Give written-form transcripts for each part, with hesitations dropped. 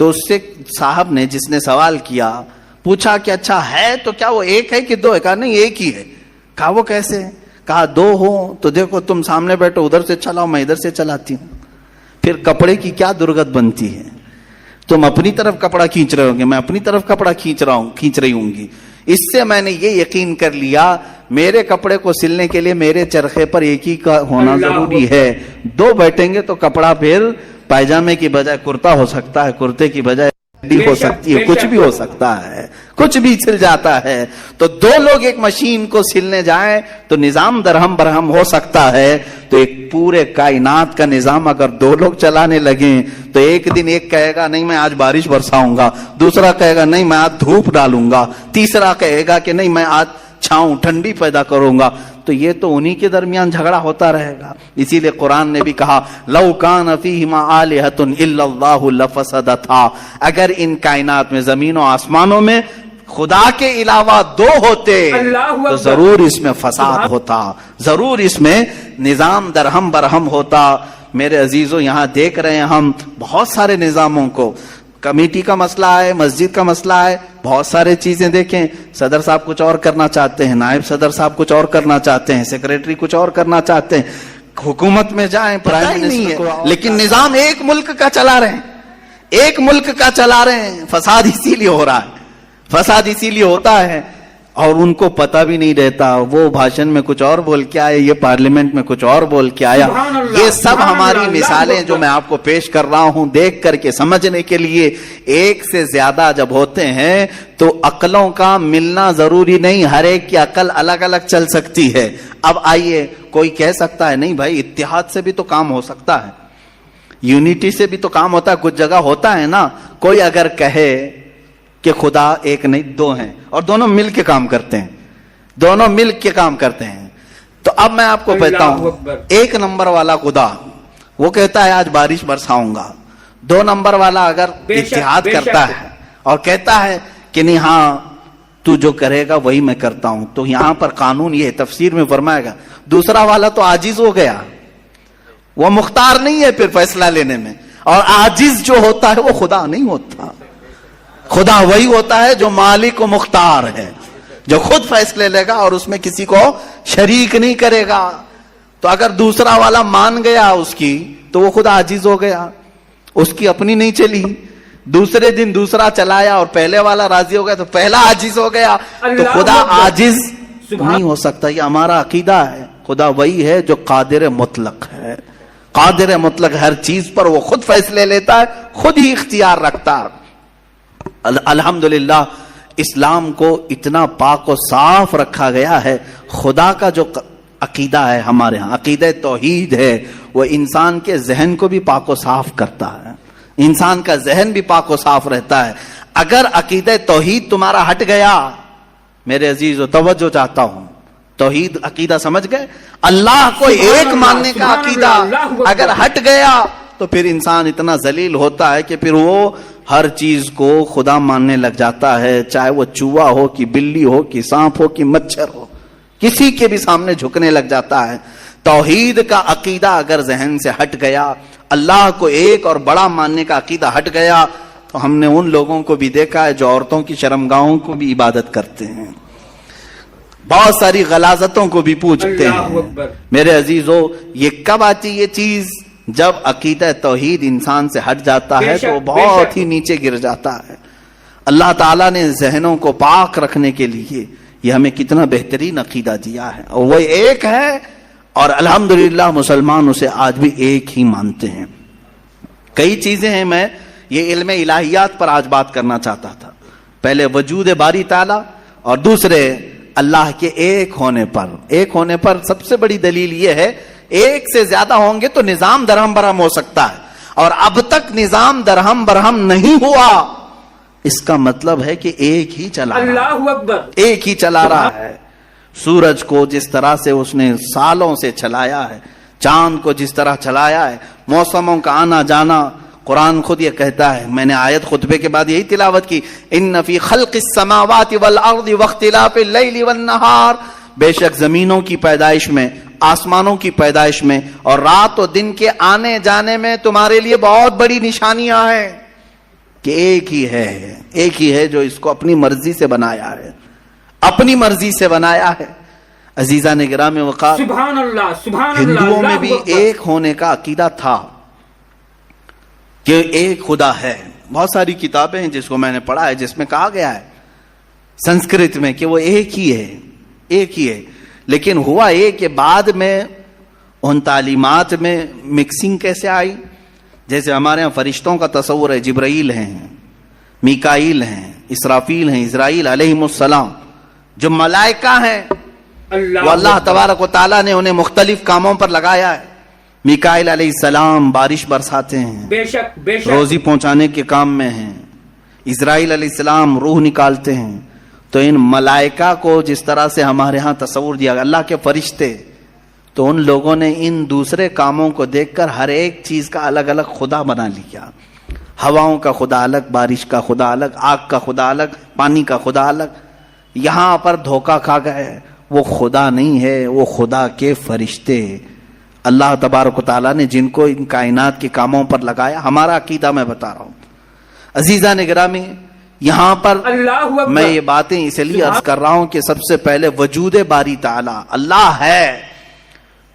تو اس سے صاحب نے جس نے سوال کیا پوچھا کہ اچھا ہے تو کیا وہ ایک ہے کہ دو ہے؟ کہا نہیں ایک ہی ہے. کہا وہ کیسے؟ کہا دو ہو تو دیکھو تم سامنے بیٹھو ادھر سے چلاؤ میں ادھر سے چلاتی ہوں. پھر کپڑے کی کیا درگت بنتی ہے؟ تم اپنی طرف کپڑا کھینچ رہے ہوں گے، میں اپنی طرف کپڑا کھینچ رہی ہوں گی. اس سے میں نے یہ یقین کر لیا میرے کپڑے کو سلنے کے لیے میرے چرخے پر ایک ہی کا ہونا ضروری ہے. دو بیٹھیں گے تو کپڑا پھر پائجامے کی بجائے کرتا ہو سکتا ہے، کرتے کی بجائے ہو سکتی ہے، کچھ بھی ہو سکتا ہے، کچھ بھی سل جاتا ہے. تو دو لوگ ایک مشین کو سلنے جائیں تو نظام درہم برہم ہو سکتا ہے. تو ایک پورے کائنات کا نظام اگر دو لوگ چلانے لگیں تو ایک دن ایک کہے گا نہیں میں آج بارش برساؤں گا، دوسرا کہے گا نہیں میں آج دھوپ ڈالوں گا، تیسرا کہے گا کہ نہیں میں آج چھاؤں ٹھنڈی پیدا کروں گا. تو یہ تو انہی کے درمیان جھگڑا ہوتا رہے گا. اسی لیے قرآن نے بھی کہا لو کان فیہما آلہۃ الا اللہ لفسدتا، اگر ان کائنات میں زمین و آسمانوں میں خدا کے علاوہ دو ہوتے تو ضرور اس میں فساد ہوتا، ضرور اس میں نظام درہم برہم ہوتا. میرے عزیزوں یہاں دیکھ رہے ہیں ہم بہت سارے نظاموں کو، کمیٹی کا مسئلہ ہے، مسجد کا مسئلہ ہے، بہت سارے چیزیں دیکھیں. صدر صاحب کچھ اور کرنا چاہتے ہیں، نائب صدر صاحب کچھ اور کرنا چاہتے ہیں، سیکریٹری کچھ اور کرنا چاہتے ہیں. حکومت میں جائیں پرائم منسٹر ہے، لیکن نظام ایک ملک کا چلا رہے ہیں، ایک ملک کا چلا رہے ہیں. فساد اسی لیے ہو رہا ہے، فساد اسی لیے ہوتا ہے اور ان کو پتہ بھی نہیں رہتا. وہ بھاشن میں کچھ اور بول کے آئے، یہ پارلیمنٹ میں کچھ اور بول کے آیا. یہ سب ہماری مثالیں جو میں آپ کو پیش کر رہا ہوں دیکھ کر کے سمجھنے کے لیے. ایک سے زیادہ جب ہوتے ہیں تو عقلوں کا ملنا ضروری نہیں، ہر ایک کی عقل الگ الگ چل سکتی ہے. اب آئیے کوئی کہہ سکتا ہے نہیں بھائی اتحاد سے بھی تو کام ہو سکتا ہے، یونٹی سے بھی تو کام ہوتا ہے، کچھ جگہ ہوتا ہے نا. کوئی اگر کہے کہ خدا ایک نہیں دو ہیں اور دونوں مل کے کام کرتے ہیں، دونوں مل کے کام کرتے ہیں، تو اب میں آپ کو کہتا ہوں ایک نمبر والا خدا وہ کہتا ہے آج بارش برساؤں گا. 2 نمبر والا اگر اتحاد کرتا ہے اور کہتا ہے کہ نہیں ہاں تو جو کرے گا وہی میں کرتا ہوں، تو یہاں پر قانون یہ تفسیر میں فرمائے گا دوسرا والا تو عاجز ہو گیا، وہ مختار نہیں ہے پھر فیصلہ لینے میں. اور عاجز جو ہوتا ہے وہ خدا نہیں ہوتا، خدا وہی ہوتا ہے جو مالک و مختار ہے، جو خود فیصلے لے گا اور اس میں کسی کو شریک نہیں کرے گا. تو اگر دوسرا والا مان گیا اس کی تو وہ خدا عاجز ہو گیا، اس کی اپنی نہیں چلی. دوسرے دن دوسرا چلایا اور پہلے والا راضی ہو گیا تو پہلا عاجز ہو گیا. تو خدا عاجز نہیں ہو سکتا. یہ ہمارا عقیدہ ہے. خدا وہی ہے جو قادر مطلق ہے، قادر مطلق ہر چیز پر وہ خود فیصلے لیتا ہے، خود ہی اختیار رکھتا ہے. الحمدللہ اسلام کو اتنا پاک و صاف رکھا گیا ہے. خدا کا جو عقیدہ ہے ہمارے ہاں عقیدہ توحید ہے، وہ انسان کے ذہن کو بھی پاک و صاف کرتا ہے، انسان کا ذہن بھی پاک و صاف رہتا ہے. اگر عقیدہ توحید تمہارا ہٹ گیا، میرے عزیزو توجہ چاہتا ہوں، توحید عقیدہ سمجھ گئے، اللہ کو ایک ماننے کا عقیدہ اگر ہٹ گیا تو پھر انسان اتنا ذلیل ہوتا ہے کہ پھر وہ ہر چیز کو خدا ماننے لگ جاتا ہے، چاہے وہ چوہا ہو کہ بلی ہو کہ سانپ ہو کہ مچھر ہو، کسی کے بھی سامنے جھکنے لگ جاتا ہے. توحید کا عقیدہ اگر ذہن سے ہٹ گیا، اللہ کو ایک اور بڑا ماننے کا عقیدہ ہٹ گیا، تو ہم نے ان لوگوں کو بھی دیکھا ہے جو عورتوں کی شرمگاہوں کو بھی عبادت کرتے ہیں، بہت ساری غلاظتوں کو بھی پوچھتے ہیں. میرے عزیزو یہ کب آتی یہ چیز؟ جب عقیدہ توحید انسان سے ہٹ جاتا ہے تو وہ بہت ہی نیچے گر جاتا ہے. اللہ تعالیٰ نے ذہنوں کو پاک رکھنے کے لیے یہ ہمیں کتنا بہترین عقیدہ دیا ہے، اور وہ ایک ہے اور الحمدللہ مسلمان اسے آج بھی ایک ہی مانتے ہیں. کئی چیزیں ہیں، میں یہ علم الہیات پر آج بات کرنا چاہتا تھا. پہلے وجود باری تعالیٰ اور دوسرے اللہ کے ایک ہونے پر سب سے بڑی دلیل یہ ہے ایک سے زیادہ ہوں گے تو نظام درہم برہم ہو سکتا ہے، اور اب تک نظام درہم برہم نہیں ہوا. اس کا مطلب ہے کہ ایک ہی چلا ایک ہی چلا رہا ہے. سورج کو جس طرح سے اس نے سالوں سے چلایا ہے، چاند کو جس طرح چلایا ہے، موسموں کا آنا جانا. قرآن خود یہ کہتا ہے، میں نے آیت خطبے کے بعد یہی تلاوت کی، ان فی خلق السماوات والارض واختلاف اللیل والنہار، بے شک زمینوں کی پیدائش میں، آسمانوں کی پیدائش میں اور رات و دن کے آنے جانے میں تمہارے لیے بہت بڑی نشانیاں ہیں. کہ ایک ہی ہے جو اس کو اپنی مرضی سے بنایا ہے، اپنی مرضی سے بنایا ہے۔ عزیزان گرامی وقار، سبحان اللہ، سبحان اللہ، ہندوؤں میں اللہ بھی اکبر۔ ایک ہونے کا عقیدہ تھا کہ ایک خدا ہے۔ بہت ساری کتابیں ہیں جس کو میں نے پڑھا ہے جس میں کہا گیا ہے سنسکرت میں کہ وہ ایک ہی ہے، لیکن ہوا یہ کہ بعد میں ان تعلیمات میں مکسنگ کیسے آئی؟ جیسے ہمارے ہاں فرشتوں کا تصور ہے، جبرائیل ہیں، میکائیل ہیں، اسرافیل ہیں، اسرائیل علیہم السلام، جو ملائکہ ہیں وہ اللہ تبارک و تعالیٰ نے انہیں مختلف کاموں پر لگایا ہے۔ میکائیل علیہ السلام بارش برساتے ہیں، بے شک بے شک، روزی پہنچانے کے کام میں ہیں۔ اسرائیل علیہ السلام روح نکالتے ہیں۔ تو ان ملائکہ کو جس طرح سے ہمارے ہاں تصور دیا گیا اللہ کے فرشتے، تو ان لوگوں نے ان دوسرے کاموں کو دیکھ کر ہر ایک چیز کا الگ الگ خدا بنا لیا۔ ہواؤں کا خدا الگ، بارش کا خدا الگ، آگ کا خدا الگ، پانی کا خدا الگ۔ یہاں پر دھوکہ کھا گئے، وہ خدا نہیں ہے، وہ خدا کے فرشتے اللہ تبارک و تعالیٰ نے جن کو ان کائنات کے کاموں پر لگایا۔ ہمارا عقیدہ میں بتا رہا ہوں۔ عزیزان گرامی، یہاں پر اللہ اکبر۔ میں یہ باتیں اس لیے عرض کر رہا ہوں کہ سب سے پہلے وجود باری تعالیٰ اللہ ہے،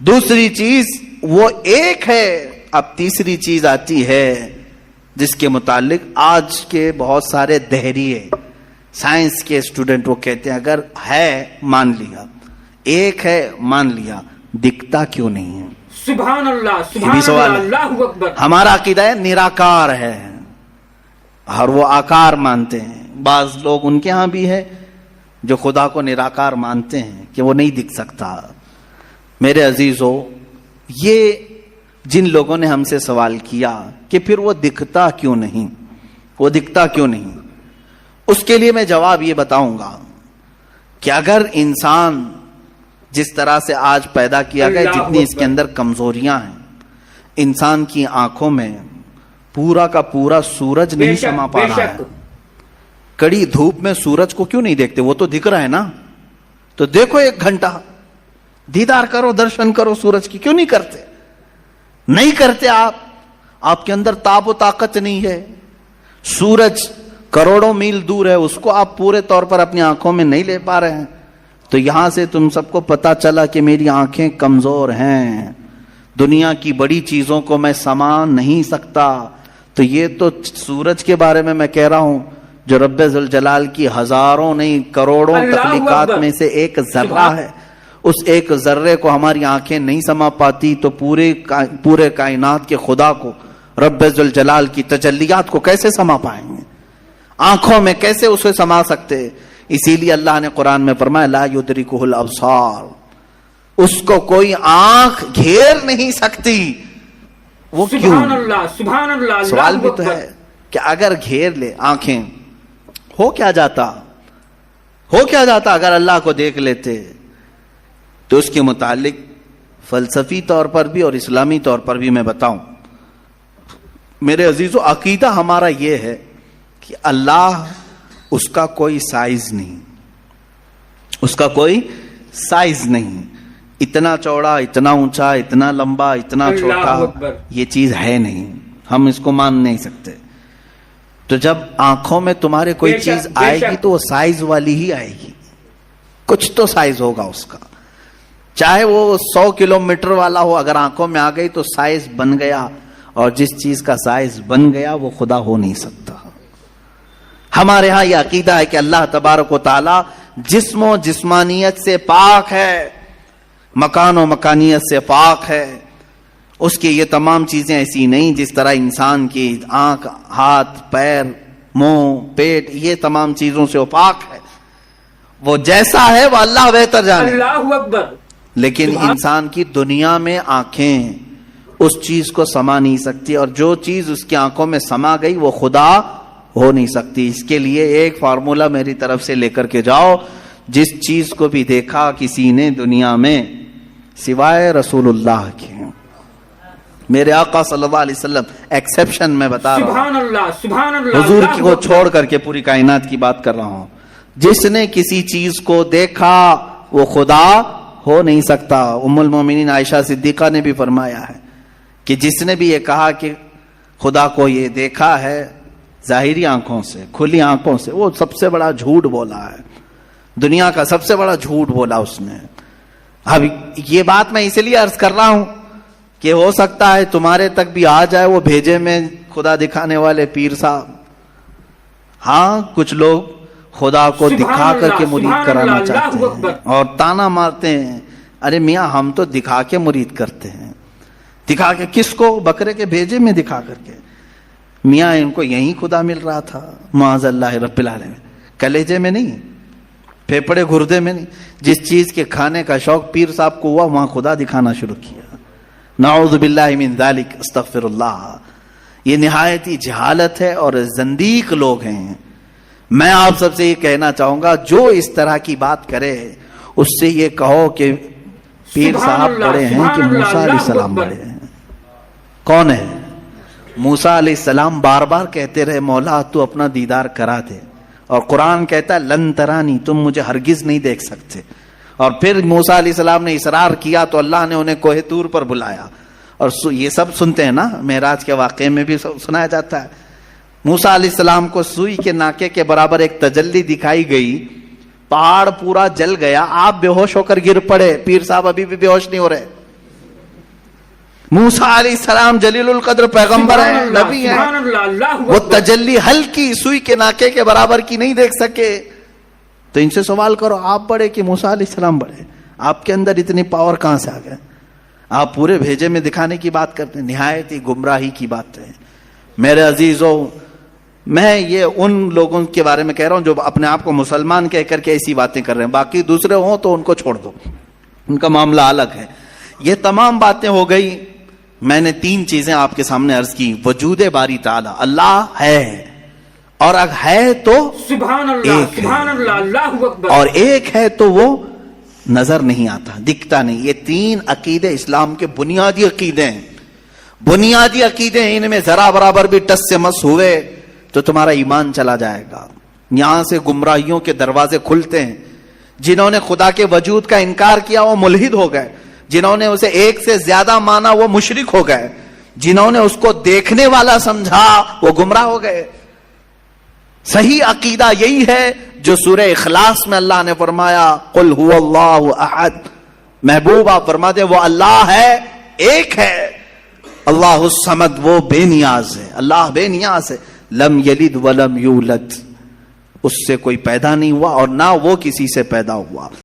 دوسری چیز وہ ایک ہے، اب تیسری چیز آتی ہے جس کے متعلق آج کے بہت سارے دہریے سائنس کے اسٹوڈنٹ وہ کہتے ہیں اگر ہے مان لیا، ایک ہے مان لیا، دکھتا کیوں نہیں ہے؟ سبحان اللہ، یہ بھی سبحان سوال اللہ، ہے۔ اللہ اکبر۔ ہمارا عقیدہ ہے نراکار ہے اور وہ آکار مانتے ہیں۔ بعض لوگ ان کے ہاں بھی ہے جو خدا کو نراکار مانتے ہیں کہ وہ نہیں دکھ سکتا۔ میرے عزیزو، یہ جن لوگوں نے ہم سے سوال کیا کہ پھر وہ دکھتا کیوں نہیں، وہ دکھتا کیوں نہیں، اس کے لیے میں جواب یہ بتاؤں گا کہ اگر انسان جس طرح سے آج پیدا کیا گیا، جتنی اس کے اندر کمزوریاں ہیں، انسان کی آنکھوں میں پورا کا پورا سورج نہیں سما پا رہا ہے۔ کڑی دھوپ میں سورج کو کیوں نہیں دیکھتے؟ وہ تو دکھ رہا ہے نا، تو دیکھو 1 گھنٹہ دیدار کرو، درشن کرو سورج کی، کیوں نہیں کرتے؟ نہیں کرتے آپ کے اندر تاب و طاقت نہیں ہے۔ سورج کروڑوں میل دور ہے، اس کو آپ پورے طور پر اپنی آنکھوں میں نہیں لے پا رہے ہیں۔ تو یہاں سے تم سب کو پتا چلا کہ میری آنکھیں کمزور ہیں، دنیا کی بڑی چیزوں کو میں سما نہیں سکتا۔ تو یہ تو سورج کے بارے میں کہہ رہا ہوں جو رب ذوالجلال کی ہزاروں نہیں کروڑوں تخلیقات میں سے ایک ذرہ ہے۔ اس ایک ذرے کو ہماری آنکھیں نہیں سما پاتی تو پورے کائنات کے خدا کو، رب ذوالجلال کی تجلیات کو کیسے سما پائیں گے؟ آنکھوں میں کیسے اسے سما سکتے؟ اسی لیے اللہ نے قرآن میں فرمایا لا یدرکہ الابصار، اس کو کوئی آنکھ گھیر نہیں سکتی۔ وہ کیوں؟ سبحان اللہ، سبحان اللہ، سوال بھی تو ہے کہ اگر گھیر لے آنکھیں، ہو کیا جاتا اگر اللہ کو دیکھ لیتے؟ تو اس کے متعلق فلسفی طور پر بھی اور اسلامی طور پر بھی میں بتاؤں، میرے عزیزو، عقیدہ ہمارا یہ ہے کہ اللہ، اس کا کوئی سائز نہیں، اس کا کوئی سائز نہیں، اتنا چوڑا، اتنا اونچا، اتنا لمبا، اتنا چھوٹا، یہ چیز ہے نہیں، ہم اس کو مان نہیں سکتے۔ تو جب آنکھوں میں تمہارے کوئی چیز آئے گی تو وہ سائز والی ہی آئے گی، کچھ تو سائز ہوگا اس کا، چاہے وہ 100 کلومیٹر والا ہو، اگر آنکھوں میں آ گئی تو سائز بن گیا، اور جس چیز کا سائز بن گیا وہ خدا ہو نہیں سکتا۔ ہمارے ہاں یہ عقیدہ ہے کہ اللہ تبارک و تعالی جسم و جسمانیت سے پاک ہے، مکان و مکانیت سے پاک ہے، اس کی یہ تمام چیزیں ایسی نہیں جس طرح انسان کی آنکھ، ہاتھ، پیر، منہ، پیٹ، یہ تمام چیزوں سے وہ پاک ہے۔ وہ جیسا ہے وہ اللہ بہتر جانے۔ اللہ اکبر۔ لیکن انسان کی دنیا میں آنکھیں اس چیز کو سما نہیں سکتی، اور جو چیز اس کی آنکھوں میں سما گئی وہ خدا ہو نہیں سکتی۔ اس کے لیے ایک فارمولا میری طرف سے لے کر کے جاؤ، جس چیز کو بھی دیکھا کسی نے دنیا میں سوائے رسول اللہ کے، میرے آقا صلی اللہ علیہ وسلم ایکسیپشن میں بتا رہا ہوں، سبحان اللہ، سبحان اللہ، حضور کو چھوڑ کر کے پوری کائنات کی بات کر رہا ہوں، جس نے کسی چیز کو دیکھا وہ خدا ہو نہیں سکتا۔ ام المومنین عائشہ صدیقہ نے بھی فرمایا ہے کہ جس نے بھی یہ کہا کہ خدا کو یہ دیکھا ہے ظاہری آنکھوں سے, کھلی آنکھوں سے, وہ سب سے بڑا جھوٹ بولا ہے, دنیا کا سب سے بڑا جھوٹ بولا اس نے. اب یہ بات میں اس لیے عرض کر رہا ہوں کہ ہو سکتا ہے تمہارے تک بھی آ جائے وہ بھیجے میں خدا دکھانے والے پیر صاحب. ہاں, کچھ لوگ خدا کو دکھا کر کے مرید کرانا چاہتے ہیں اور تانا مارتے ہیں, ارے میاں ہم تو دکھا کے مرید کرتے ہیں. دکھا کے کس کو؟ بکرے کے بھیجے میں دکھا کر کے. میاں ان کو یہی خدا مل رہا تھا معاذ اللہ رب العالمین, کلیجے میں نہیں, پھیپڑے گردے میں نہیں. جس چیز کے کھانے کا شوق پیر صاحب کو ہوا وہاں خدا دکھانا شروع کیا. نعوذ باللہ من ذالک, استغفر اللہ. یہ نہایت ہی جہالت ہے اور زندیق لوگ ہیں. میں آپ سب سے یہ کہنا چاہوں گا جو اس طرح کی بات کرے اس سے یہ کہو کہ پیر صاحب بڑے ہیں کہ موسیٰ علیہ السلام بڑے ہیں. کون ہے؟ موسیٰ علیہ السلام بار بار کہتے رہے مولا تو اپنا دیدار کرا دے, اور قرآن کہتا ہے لن ترانی, تم مجھے ہرگز نہیں دیکھ سکتے. اور پھر موسیٰ علیہ السلام نے اصرار کیا تو اللہ نے انہیں کوہ طور پر بلایا. اور یہ سب سنتے ہیں نا, معراج کے واقعے میں بھی سنایا جاتا ہے. موسیٰ علیہ السلام کو سوئی کے ناکے کے برابر ایک تجلی دکھائی گئی, پہاڑ پورا جل گیا, آپ بے ہوش ہو کر گر پڑے. پیر صاحب ابھی بھی بے ہوش نہیں ہو رہے. موسیٰ علیہ السلام جلیل القدر پیغمبر ہیں, نبی ہیں, وہ تجلی ہلکی سوئی کے ناکے کے برابر کی نہیں دیکھ سکے. تو ان سے سوال کرو آپ بڑے کہ موسیٰ علیہ السلام بڑے؟ آپ کے اندر اتنی پاور کہاں سے آ گئے؟ آپ پورے بھیجے میں دکھانے کی بات کرتے ہیں, نہایت ہی گمراہی کی بات ہے. میرے عزیزوں, میں یہ ان لوگوں کے بارے میں کہہ رہا ہوں جو اپنے آپ کو مسلمان کہہ کر کے ایسی باتیں کر رہے ہیں. باقی دوسرے ہوں تو ان کو چھوڑ دو, ان کا معاملہ الگ ہے. یہ تمام باتیں ہو گئی. میں نے 3 چیزیں آپ کے سامنے عرض کی. وجود باری تعالی, اللہ ہے, اور اگر ہے تو سبحان اللہ, سبحان اللہ, اللہ اکبر, اور ایک ہے تو وہ نظر نہیں آتا, دکھتا نہیں. یہ 3 عقیدے اسلام کے بنیادی عقیدے ہیں. بنیادی عقیدے ہیں, ان میں ذرا برابر بھی ٹس سے مس ہوئے تو تمہارا ایمان چلا جائے گا. یہاں سے گمراہیوں کے دروازے کھلتے ہیں. جنہوں نے خدا کے وجود کا انکار کیا وہ ملحد ہو گئے, جنہوں نے اسے ایک سے زیادہ مانا وہ مشرک ہو گئے, جنہوں نے اس کو دیکھنے والا سمجھا وہ گمراہ ہو گئے. صحیح عقیدہ یہی ہے جو سورہ اخلاص میں اللہ نے فرمایا قل هو اللہ احد. محبوب آپ فرما دیں وہ اللہ ہے, ایک ہے. اللہ الصمد, وہ بے نیاز ہے, اللہ بے نیاز ہے. لم یلد ولم یولد, اس سے کوئی پیدا نہیں ہوا اور نہ وہ کسی سے پیدا ہوا.